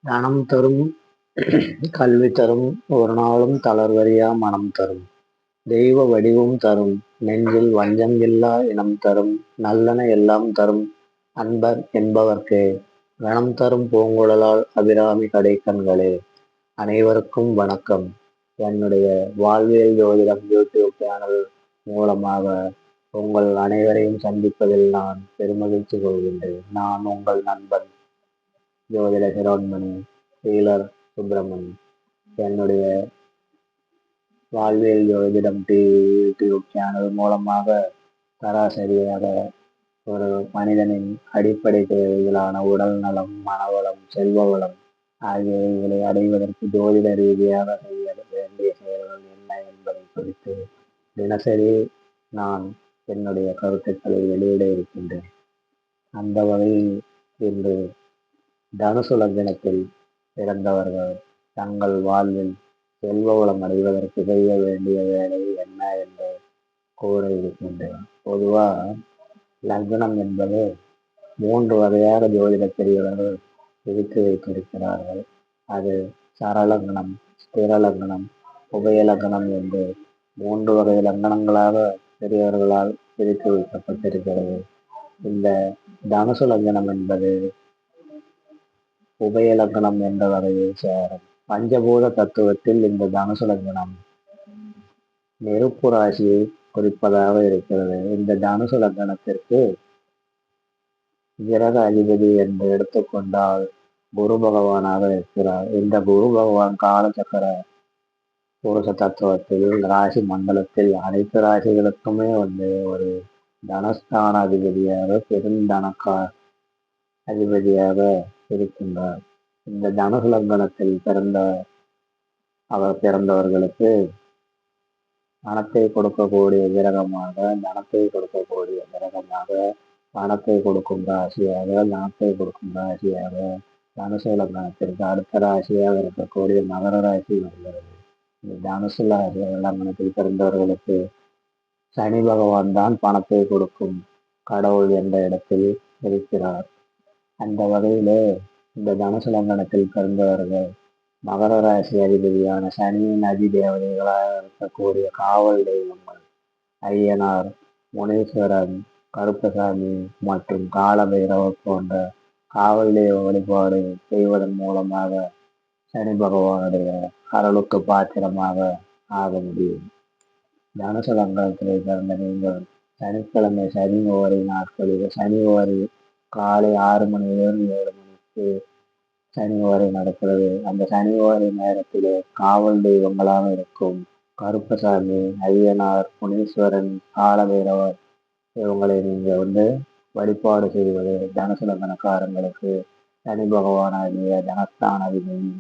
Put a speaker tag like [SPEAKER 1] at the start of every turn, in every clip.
[SPEAKER 1] தனம் தரும் கல்வி தரும் ஒரு நாளும் தளர்வறியா மனம் தரும் தெய்வ வடிவும் தரும் நெஞ்சில் வஞ்சம் இல்லா இனம் தரும் நல்லன எல்லாம் தரும் அன்பர் என்பவர்க்கே கணம் தரும் பூங்குழலால் அபிராமி கடைக்கண்களே. அனைவருக்கும் வணக்கம். என்னுடைய வாழ்வியல் ஜோதிடம் யூடியூப் சேனல் மூலமாக உங்கள் அனைவரையும் சந்திப்பதில் நான் பெருமகிழ்ச்சி கொள்கின்றேன். நான் உங்கள் நண்பன் ஜோதிட சிரோன்மணி ஹீலர் சுப்பிரமணி. என்னுடைய வாழ்வியல் ஜோதிடம் யூடியூப் சேனல் மூலமாக சராசரியாக ஒரு மனிதனின் அடிப்படை தேவைகளான உடல் நலம், மனவளம், செல்வ வளம் ஆகியவைகளை அடைவதற்கு ஜோதிட ரீதியாக செய்ய வேண்டிய செயல்கள் என்ன என்பதை குறித்து தினசரி நான் என்னுடைய கருத்துக்களை வெளியிட இருக்கின்றேன். அந்த வகையில் இன்று தனுசு லக்னத்தில் பிறந்தவர்கள் தங்கள் வாழ்வில் செல்வ வளம் அடைவதற்கு செய்ய வேண்டிய வேலை என்ன என்று கூற இருக்கின்றேன். பொதுவாக லக்னம் என்பது 3 வகையாக ஜோதிட பெரியவர்கள் பிரித்து வைத்திருக்கிறார்கள். அது சரலக்னம், ஸ்திர லக்னம், உபய லக்னம் என்று 3 வகை லக்னங்களாக பெரியவர்களால் பிரித்து வைக்கப்பட்டிருக்கிறது. இந்த தனுசு லக்னம் என்பது உபய லக்னம் என்ற வகையை சேரும். பஞ்சபூத தத்துவத்தில் இந்த தனுசு லக்னம் நெருப்பு ராசியை குறிப்பதாக இருக்கிறது. இந்த தனுசு லக்னத்திற்கு கிரக அதிபதி என்று எடுத்துக்கொண்டால் குரு பகவானாக இருக்கிறார். இந்த குரு பகவான் காலச்சக்கர புருஷ தத்துவத்தில் ராசி மண்டலத்தில் அனைத்து ராசிகளுக்குமே ஒரு தனஸ்தான அதிபதியாக பெருந்தனக்கா அதிபதியாக இருக்கின்றார். இந்த தனுசு லக்னத்தில் பிறந்தவர்களுக்கு பணத்தை கொடுக்கக்கூடிய கிரகமாக, தனத்தை கொடுக்கக்கூடிய கிரகமாக, பணத்தை கொடுக்கும் ராசியாக, தனத்தை கொடுக்கும் ராசியாக தனுசு லக்னத்திற்கு அடுத்த ராசியாக இருக்கக்கூடிய மகர ராசி வருகிறது. இந்த தனுசு லக்னத்தில் பிறந்தவர்களுக்கு சனி பகவான் தான் பணத்தை கொடுக்கும் கடவுள் என்ற இடத்தில் இருக்கிறார். அந்த வகையிலே இந்த தனுசு லக்னத்தில் பிறந்தவர்கள் மகர ராசி அதிபதியான சனியின் அதிதேவதைகளாக இருக்கக்கூடிய காவல் தெய்வங்கள் ஐயனார், முனீஸ்வரன், கருப்பசாமி மற்றும் காலபைரவர் போன்ற காவல் தெய்வ வழிபாடு செய்வதன் மூலமாக சனி பகவானுடைய அருளுக்கு பாத்திரமாக ஆக முடியும். தனுசு லக்னத்தில் பிறந்த நீங்கள் சனிக்கிழமை சனி ஓரை நாட்களில் சனி ஓரை காலை 6 மணியிலிருந்து 7 மணிக்கு சனி ஓரை நடக்கிறது. அந்த சனி ஓரை நேரத்திலே காவல் தெய்வங்களாக இருக்கும் கருப்பசாமி, ஐயனார், முனீஸ்வரன், காலபைரவர் இவங்களை நீங்கள் வழிபாடு செய்வது தனுசு லக்னக்காரங்களுக்கு சனி பகவானாகிய தனஸ்தானாதிபதி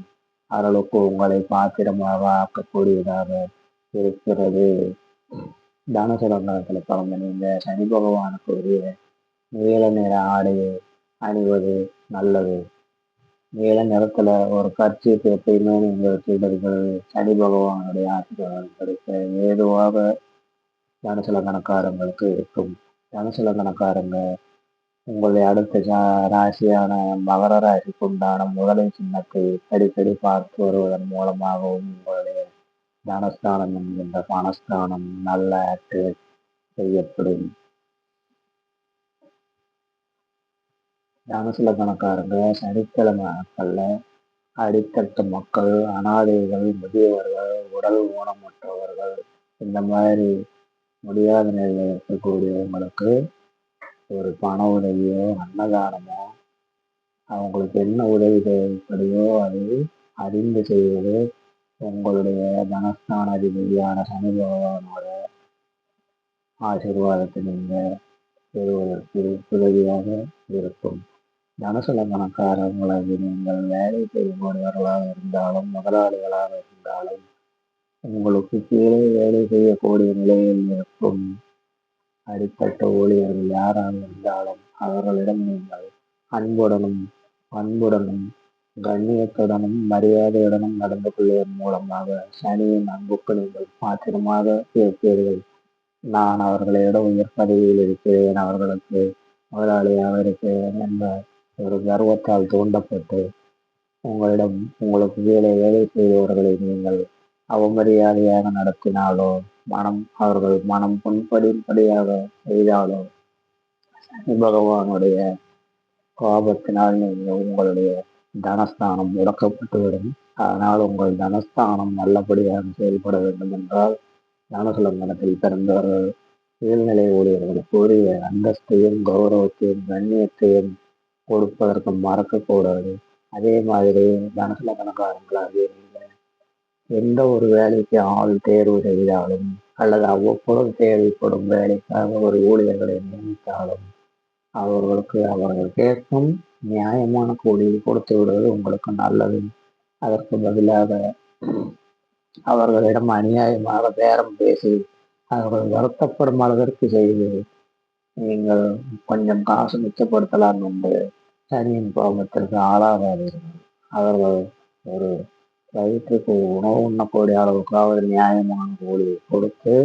[SPEAKER 1] அருளுக்கு உங்களை பாத்திரமாக ஆக்கக்கூடியதாக இருக்கிறது. தனுசு லக்னத்தில் பிறந்த நீங்கள் சனி பகவானுக்கு உரிய நீல நிற ஆடையை அணிவது நல்லது. நீல நிறத்துல ஒரு கர்ச்சீப் எப்பயுமே நீங்கள் வச்சுக்கிறது சனி பகவானுடைய ஆசீர்வாதம் கிடைக்க ஏதுவாக தனுசு லக்னக்காரங்களுக்கு இருக்கும். தனுசு லக்னக்காரங்க உங்களுடைய அடுத்த ராசியான மகர ராசிக்கு உண்டான முதலை சின்னத்தை அடிக்கடி பார்த்து வருவதன் மூலமாகவும் உங்களுடைய தனஸ்தானம் என்கின்ற பணஸ்தானம் நல்ல ஆக்டிவேட் செய்யப்படும். தனுசு லக்னக்காரங்க சனிக்கிழமை நாட்கள்ல அடித்தட்டு மக்கள், அனாதைகள், முதியவர்கள், உடல் ஊனமுற்றவர்கள் இந்த மாதிரி முடியாத நிலையில் இருக்கக்கூடியவங்களுக்கு ஒரு பண உதவியோ, அன்னதானமோ, அவங்களுக்கு என்ன உதவி தேவைப்படுதோ அதை அறிந்து செய்வது உங்களுடைய தனஸ்தான அதிபதியான சனி பகவானோட ஆசீர்வாதத்தை நீங்கள் பெறுவதற்கு உதவியாக இருக்கும். தனுசு லக்னக்காரங்களுக்கு நீங்கள் வேலை செய்யக்கூடியவர்களாக இருந்தாலும், முதலாளிகளாக இருந்தாலும், உங்களுக்கு கீழே வேலை செய்யக்கூடிய நிலையில் இருக்கும் அடித்தட்ட ஊழியர்கள் யாராக இருந்தாலும் அவர்களிடம் நீங்கள் அன்புடனும், பண்புடனும், கண்ணியத்துடனும், மரியாதையுடனும் நடந்து கொள்வதன் மூலமாக சனியின் அன்புக்கு நீங்கள் பாத்திரமாக இருப்பீர்கள். நான் அவர்களிடம் உயர் பதவியில் இருக்கிறேன், அவர்களுக்கு முதலாளியாக இருக்கிறேன் என்ற ஒரு கர்வத்தால் தூண்டப்பட்டு உங்களிடம் உங்களுக்கு வேலை செய்பவர்களை நீங்கள் அவமரியாதையாக நடத்தினாலோ, அவர்கள் மனம் புண்படியாக செய்தாலோ, சனி பகவானுடைய கோபத்தினால் நீங்கள் உங்களுடைய தனஸ்தானம் முடக்கப்பட்டுவிடும். அதனால் உங்கள் தனஸ்தானம் நல்லபடியாக செயல்பட வேண்டும் என்றால், தனுசு லக்னத்தில் பிறந்தவர்கள் கீழ்நிலை ஊழியர்களுக்கு உரிய அந்தஸ்தையும் கௌரவத்தையும் கண்ணியத்தையும் கொடுப்பதற்கு மறக்கக்கூடாது. அதே மாதிரி தனுசு லக்னக்காரங்களாகிய நீங்கள் எந்த ஒரு வேலைக்கு ஆள் தேர்வு செய்தாலும் அல்லது அவ்வப்பொழுது தேவைப்படும் வேலைக்காக ஒரு ஊழியர்களை நியமித்தாலும் அவர்கள் கேட்கும் நியாயமான கூலியை கொடுத்து விடுவது உங்களுக்கு நல்லது. அதற்கு பதிலாக அவர்களிடம் அநியாயமாக பேரம் பேசி அவர்கள் வருத்தப்படும் அளவிற்கு செய்து நீங்கள் கொஞ்சம் காசு மிச்சப்படுத்தலாம் என்று சனியின் கோபத்திற்கு ஆளாகாதீர்கள். அவர்கள் ஒரு வயிற்றுக்கு உணவு உண்ணக்கூடிய அளவுக்காவது நியாயமான கூலியை கொடுத்து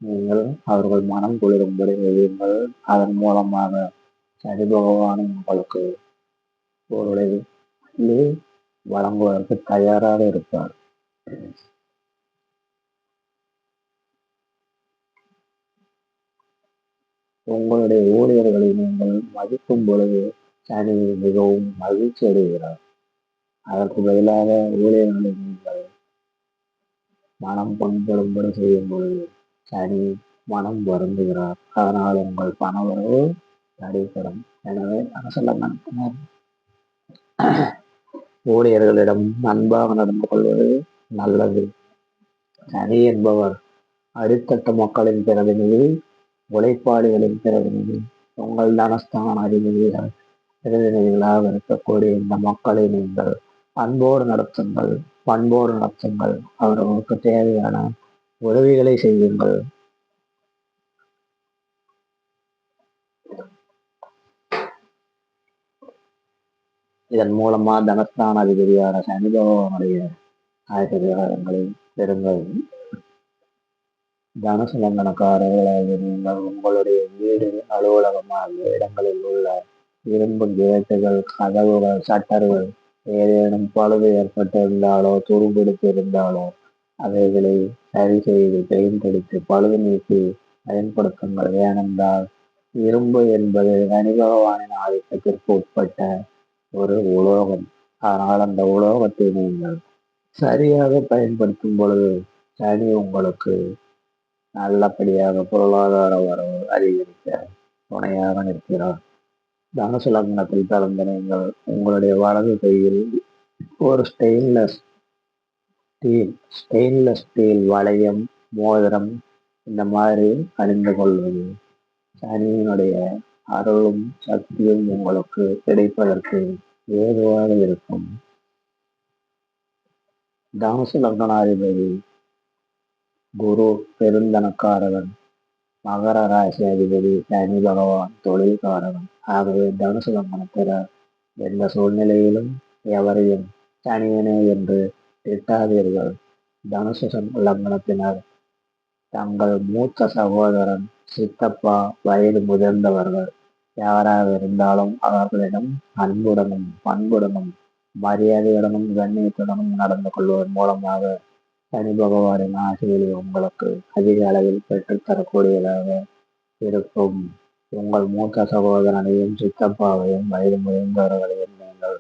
[SPEAKER 1] நீங்கள் அவர்கள் மனம் குளிரும்படி செய்யுங்கள். அதன் மூலமாக சனி பகவானும் உங்களுக்கு பொருளை வழங்குவதற்கு தயாராக இருப்பார். உங்களுடைய ஊழியர்களை நீங்கள் மதிக்கும் பொழுது சனி மிகவும் மகிழ்ச்சி அடைகிறார். அதற்கு பதிலாக ஊழியர்களை நீங்கள் மனம் புண்படும்படி செய்யும் பொழுது சனி மனம் வருந்துகிறார். அதனால் உங்கள் பணவரவு தடைப்படும். எனவே தனுசு லக்னத்தினர் ஊழியர்களிடம் அன்பாக நடந்து கொள்வது நல்லது. சனி என்பவர் அடித்தட்டு மக்களின் பிரதிநிதி, உழைப்பாளிகளின் பிரதிநிதி. உங்கள் தனஸ்தான பிரதிநிதிகளாக இருக்கக்கூடிய இந்த மக்களை நீங்கள் அன்போடு நடத்துங்கள், பண்போடு நடத்துங்கள். அவர்களுக்கு தேவையான உதவிகளை செய்யுங்கள். இதன் மூலமா தனஸ்தான அதிபதியான சனி பகவானுடைய ஆசீர்வாதங்களை பெறுங்கள். தனுசு லக்னக்காரர்களாக நீங்கள் உங்களுடைய வீடு, அலுவலகம் ஆகிய இடங்களில் உள்ள இரும்பு கேட்டுகள், கதவுகள், சட்டர்கள் ஏதேனும் பழுது ஏற்பட்டிருந்தாலோ துரும்பிடித்திருந்தாலோ அவைகளை சரி செய்து பெயிண்ட் அடித்து பழுது நீக்கி பயன்படுத்துங்கள். ஏனென்றால் இரும்பு என்பது சனி பகவானின் ஆதிக்கத்திற்கு உட்பட்ட ஒரு உலோகம். அதனால் அந்த உலோகத்தை நீங்கள் சரியாக பயன்படுத்தும் பொழுது சனி உங்களுக்கு நல்லபடியாக பொருளாதார வரவு அதிகரிக்க துணையாக நிற்கிறார். தனுசு லக்னத்தில் பிறந்த நீங்கள் உங்களுடைய வலது கையில் ஒரு ஸ்டெயின்லெஸ் ஸ்டீல் வளையம், மோதிரம் இந்த மாதிரி அணிந்து கொள்வது சனியினுடைய அருளும் சக்தியும் உங்களுக்கு கிடைப்பதற்கு ஏதுவாக இருக்கும். தனுசு லக்னாதிபதி குரு பெருந்தனக்காரகன், மகர ராசி அதிபதி சனி பகவான் தொழில்காரகன். ஆகவே தனுசு லக்னத்தினர் எந்த சூழ்நிலையிலும் எவரையும் சனியனே என்று திட்டாதீர்கள். தனுசு லக்னத்தினர் தங்கள் மூத்த சகோதரன், சித்தப்பா, வயது முதிர்ந்தவர்கள் யாராக இருந்தாலும் அவர்களிடம் அன்புடனும் பண்புடனும் மரியாதையுடனும் கண்ணியத்துடனும் நடந்து கொள்வதன் மூலமாக சனி பகவானின் ஆசைகளை உங்களுக்கு அதிக அளவில் பெற்றுத்தரக்கூடியதாக இருக்கும். உங்கள் மூத்த சகோதரனையும் சித்தப்பாவையும் வயது முதிர்ந்தவர்களையும் நீங்கள்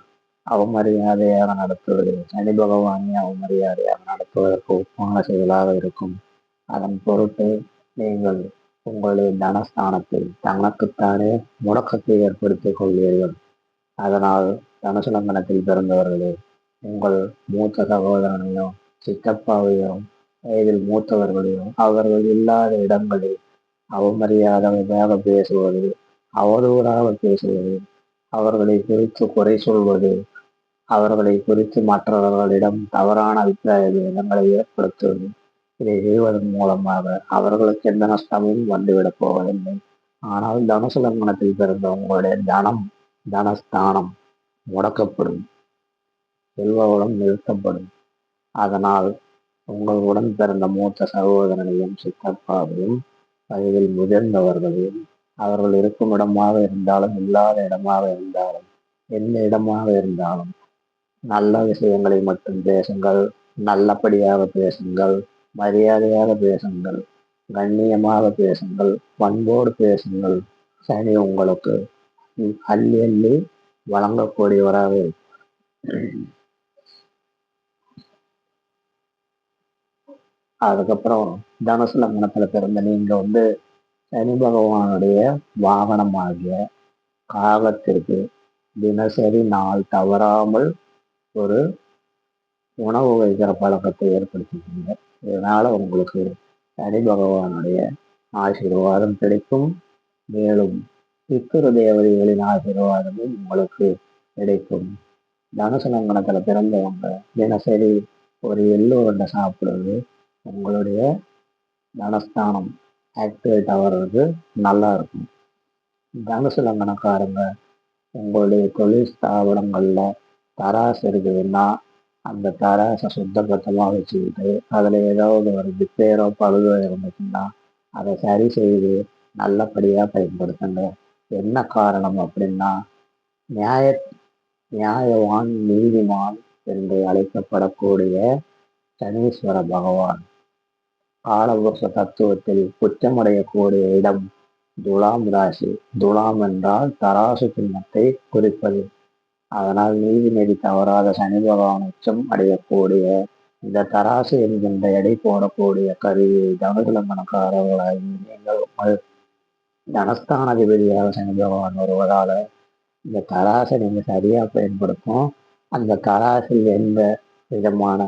[SPEAKER 1] அவமரியாதையாக நடத்துவது சனி பகவானை அவமரியாதையாக நடத்துவதற்கு ஒப்பான செயலாக இருக்கும். அதன் பொருட்டு நீங்கள் உங்களுடைய தனஸ்தானத்தில் தனக்குத்தானே முடக்கத்தை ஏற்படுத்திக் கொள்வீர்கள். அதனால் தனுசு லக்னத்தில் பிறந்தவர்களே, உங்கள் மூத்த சகோதரனையோ சித்தப்பாவையோ வயதில் மூத்தவர்களையோ அவர்கள் இல்லாத இடங்களில் அவமரியாதையாக பேசுவது, அவதூறாக பேசுவது, அவர்களை குறித்து குறை சொல்வது, அவர்களை குறித்து மற்றவர்களிடம் தவறான அபிப்பிராய பேதங்களை ஏற்படுத்துவது, இதை செய்வதன் மூலமாக அவர்களுக்கு எந்த நஷ்டமும் வந்துவிடப் போவதில்லை. ஆனால் தனுசு லக்னத்தில் பிறந்த உங்களுடைய தனஸ்தானம் முடக்கப்படும், செல்வ வளம் நிறுத்தப்படும். அதனால் உங்களுடன் பிறந்த மூத்த சகோதரனையும் சித்தப்பாவையும் வயதில் முதிர்ந்தவர்களையும் அவர்கள் இருக்கும் இடமாக இருந்தாலும் இல்லாத இடமாக இருந்தாலும் எந்த இடமாக இருந்தாலும் நல்ல விஷயங்களை மட்டும் பேசுங்கள், நல்லபடியாக பேசுங்கள், மரியாதையாக பேசுங்கள், கண்ணியமாக பேசுங்கள், பண்போடு பேசுங்கள். சனி உங்களுக்கு அள்ளி அள்ளி வழங்கக்கூடியவராக இருக்கும். அதுக்கப்புறம் தனுசு லக்னத்துல பிறந்த நீங்க சனி பகவானுடைய வாகனமாகிய காகத்திற்கு தினசரி நாள் தவறாமல் ஒரு உணவு வைக்கிற பழக்கத்தை ஏற்படுத்திக்கீங்க. இதனால உங்களுக்கு சனி பகவானுடைய ஆசீர்வாதம் கிடைக்கும். மேலும் பித்திரு தேவதைகளின் ஆசீர்வாதமும் உங்களுக்கு கிடைக்கும். தனுசு லக்னத்துல பிறந்தவங்க தினசரி ஒரு எள்ளு உருண்டை சாப்பிடுறது உங்களுடைய தனஸ்தானம் ஆக்டிவேட் ஆகிறது நல்லா இருக்கும். தனுசு லக்னக்காரங்க உங்களுடைய தொழில் ஸ்தாபனங்கள்ல தராசு இருக்குதுன்னா அந்த தராசை சுத்தபத்தமாக வச்சுக்கிட்டு அதில் ஏதாவது ஒரு ரிப்பேரோ பழுதோ இருந்துச்சுன்னா அதை சரி செய்து நல்லபடியாக பயன்படுத்துங்க. என்ன காரணம் அப்படின்னா நியாய நியாயவான் நீதிமான் என்று அழைக்கப்படக்கூடிய சனீஸ்வர பகவான் காலபுருஷ தத்துவத்தில் உச்சமடையக்கூடிய இடம் துலாம் ராசி. துலாம் என்றால் தராசு சின்னத்தை குறிப்பது. அதனால் நீதி நெறி தவறாத சனி பகவான் உச்சம் அடையக்கூடிய இந்த தராசு என்கின்ற எடை போடக்கூடிய கருவியை தனுசு லக்னக்காரர்களாகி நீங்கள் உங்கள் தனஸ்தானாதிபதியாக சனி பகவான் வருவதால இந்த தராசை நீங்க சரியா பயன்படுத்தும். அந்த தராசில் எந்த விதமான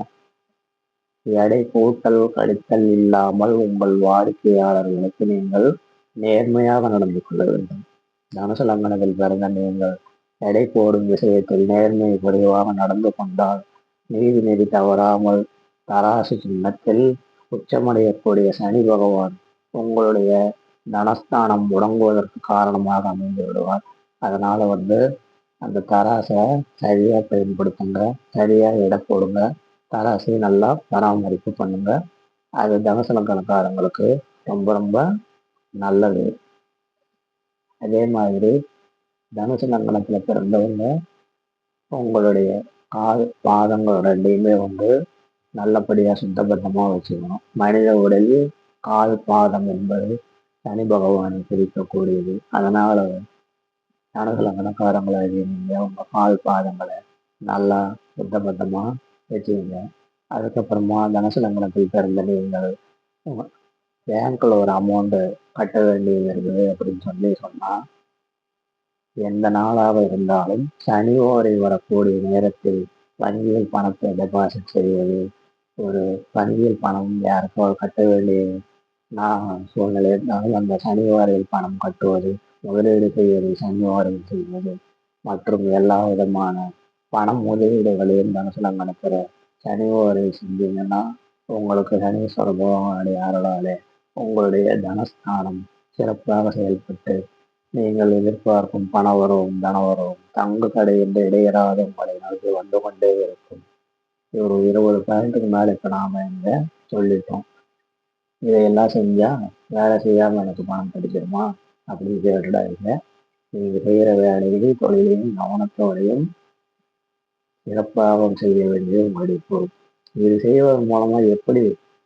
[SPEAKER 1] எடை கூட்டல் கழித்தல் இல்லாமல் உங்கள் வாடிக்கையாளர்களுக்கு நீங்கள் நேர்மையாக நடந்து கொள்ள வேண்டும். தனுசு லக்னத்தில் பிறந்த நீங்கள் எடை போடும் விஷயத்தில் நேர்மை குறைவாக நடந்து கொண்டால் நீதி நெறி தவறாமல் தராசு சின்னத்தில் உச்சமடையக்கூடிய சனி பகவான் உங்களுடைய தனஸ்தானம் முடங்குவதற்கு காரணமாக அமைந்து விடுவார். அதனால அந்த தராசை சரியா பயன்படுத்துங்க, சரியா எடை போடுங்க, தராசை நல்லா பராமரிப்பு பண்ணுங்க. அது தனுசு லக்னக்காரங்களுக்கு ரொம்ப ரொம்ப நல்லது. அதே மாதிரி தனுசு லக்னத்துல பிறந்தவங்க உங்களுடைய கால் பாதங்கள் ரெண்டையுமே நல்லபடியா சுத்தபத்தமா வச்சுக்கணும். மனித உடலில் கால் பாதம் என்பது சனி பகவானை பிரிக்கக்கூடியது. அதனால தனுசு லக்னக்காரங்களாகிய நீங்க உங்க கால் பாதங்களை நல்லா சுத்தபத்தமா வச்சுக்கோங்க. அதுக்கப்புறமா தனுசு லக்னத்தில் பிறந்த நீங்கள் பேங்க்ல ஒரு அமௌண்ட் கட்ட வேண்டியது இருக்குது அப்படின்னு சொன்னா எந்த நாளாக இருந்தாலும் சனி ஓரை வரக்கூடிய நேரத்தில் வங்கியில் பணத்தை டெபாசிட் செய்வது, ஒரு வங்கியில் பணம் யாருக்கோ கட்ட வேண்டிய சூழ்நிலை இருந்தாலும் அந்த சனி ஓரையில் பணம் கட்டுவது, முதலீடு செய்வது, சனி ஓரையில் செய்வது மற்றும் எல்லா விதமான பணம் முதலீடுகளையும் தனுசு லக்னத்துல சனி ஓரையில் செஞ்சீங்கன்னா உங்களுக்கு சனீஸ்வர பகவானுடைய அருளாலே உங்களுடைய தனஸ்தானம் சிறப்பாக செயல்பட்டு நீங்கள் எதிர்பார்க்கும் பணவரவும் தனவரவும் தங்கு தடையின்றி இடையறாத உங்களை நோக்கி வந்து கொண்டே இருக்கும். ஒரு 20 பாயிண்ட்டுக்கு மேல இப்ப நாம இங்க சொல்லிட்டோம். இதையெல்லாம் செஞ்சா வேலை செய்யாம எனக்கு பணம் கிடைச்சிருமா அப்படின்னு கேட்டுடாதீங்க. நீங்க செய்யற வேலையில் தொழிலையும் கவனத்தோடையும் சிறப்பாக செய்ய வேண்டியது உங்களுடைய பொறுப்பு. இது செய்வதன் மூலமா எப்படி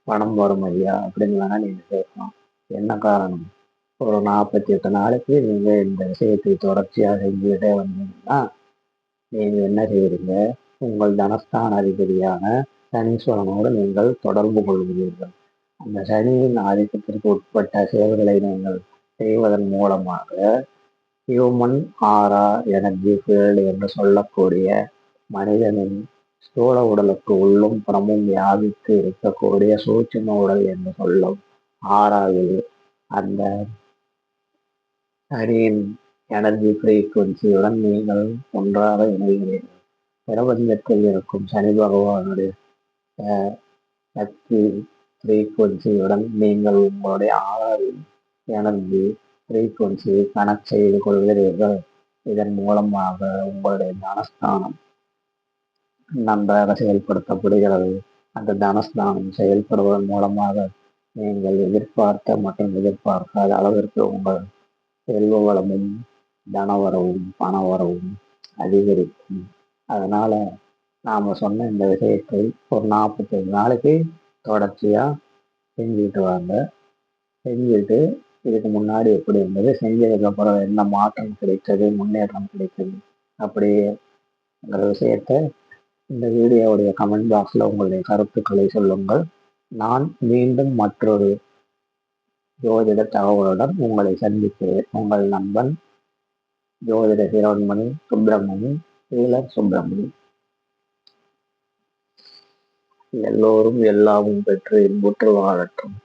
[SPEAKER 1] பணம் வரும் ஐயா அப்படின்னு வேணா நீங்க கேட்கலாம். என்ன காரணம்? ஒரு 48 நாளைக்கு நீங்க இந்த விஷயத்தை தொடர்ச்சியாக செஞ்சுக்கிட்டே வந்தீங்கன்னா நீங்க என்ன செய்யறீங்க? உங்கள் தனஸ்தான அதிபதியான சனீஸ்வரனோடு நீங்கள் தொடர்பு கொள்கிறீர்கள். அந்த சனியின் ஆதிக்கத்திற்கு உட்பட்ட செயல்களை நீங்கள் செய்வதன் மூலமாக ஹியூமன் ஆரா எனர்ஜி ஃபீல்டு என்று சொல்லக்கூடிய மனிதனின் ஸ்தூல உடலுக்கு உள்ளும் புறமும் வியாபித்து இருக்கக்கூடிய சூட்சும உடல் என்று சொல்லும் ஆறாவில் அந்த சனியின் எனர்ஜி ஃப்ரீக்குவன்சியுடன் நீங்கள் ஒன்றாக இணைகிறீர்கள். பிரபஞ்சத்தில் இருக்கும் சனி பகவானுடைய சக்தி ஃப்ரீக்குவன்சியுடன் நீங்கள் உங்களுடைய ஆறாவில் எனர்ஜி ஃப்ரீக்குவன்சியை கனெக்ட் செய்து கொள்கிறீர்கள். இதன் மூலமாக உங்களுடைய தனஸ்தானம் நன்றாக செயல்படுத்தப்படுகிறது. அந்த தனஸ்தானம் செயல்படுவதன் மூலமாக நீங்கள் எதிர்பார்த்த மற்றும் எதிர்பார்க்காத அளவிற்கு உங்கள் செல்வ வளமும் தனவரவும் பணவரவும் அதிகரிக்கும். அதனால நாம் சொன்ன இந்த விஷயத்தை ஒரு 45 நாளைக்கு தொடர்ச்சியாக செஞ்சுட்டு வாங்க. செஞ்சுட்டு இதுக்கு முன்னாடி எப்படி இருந்தது, செஞ்சதுக்கப்புறம் என்ன மாற்றம் கிடைத்தது, முன்னேற்றம் கிடைத்தது அப்படிங்கிற விஷயத்த இந்த வீடியோவுடைய கமெண்ட் பாக்ஸில் உங்களுடைய கருத்துக்களை சொல்லுங்கள். நான் மீண்டும் மற்றொரு ஜோதிட தகவலுடன் உங்களை சந்திக்கிறேன். உங்கள் நண்பன் ஜோதிட சிரோன்மணி சுப்பிரமணி, ஹீலர் சுப்பிரமணி. எல்லோரும் எல்லாமும் பெற்று இன்புற்று வாழட்டும்.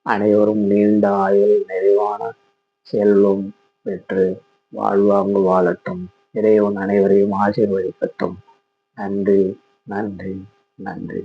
[SPEAKER 1] அனைவரும் நீண்ட ஆயுள், நிறைவான செல்வம் பெற்று வாழ்வாங்கு வாழட்டும். இறைவன் அனைவரையும் ஆசீர்வதிக்கட்டும். நன்றி, நன்றி, நன்றி.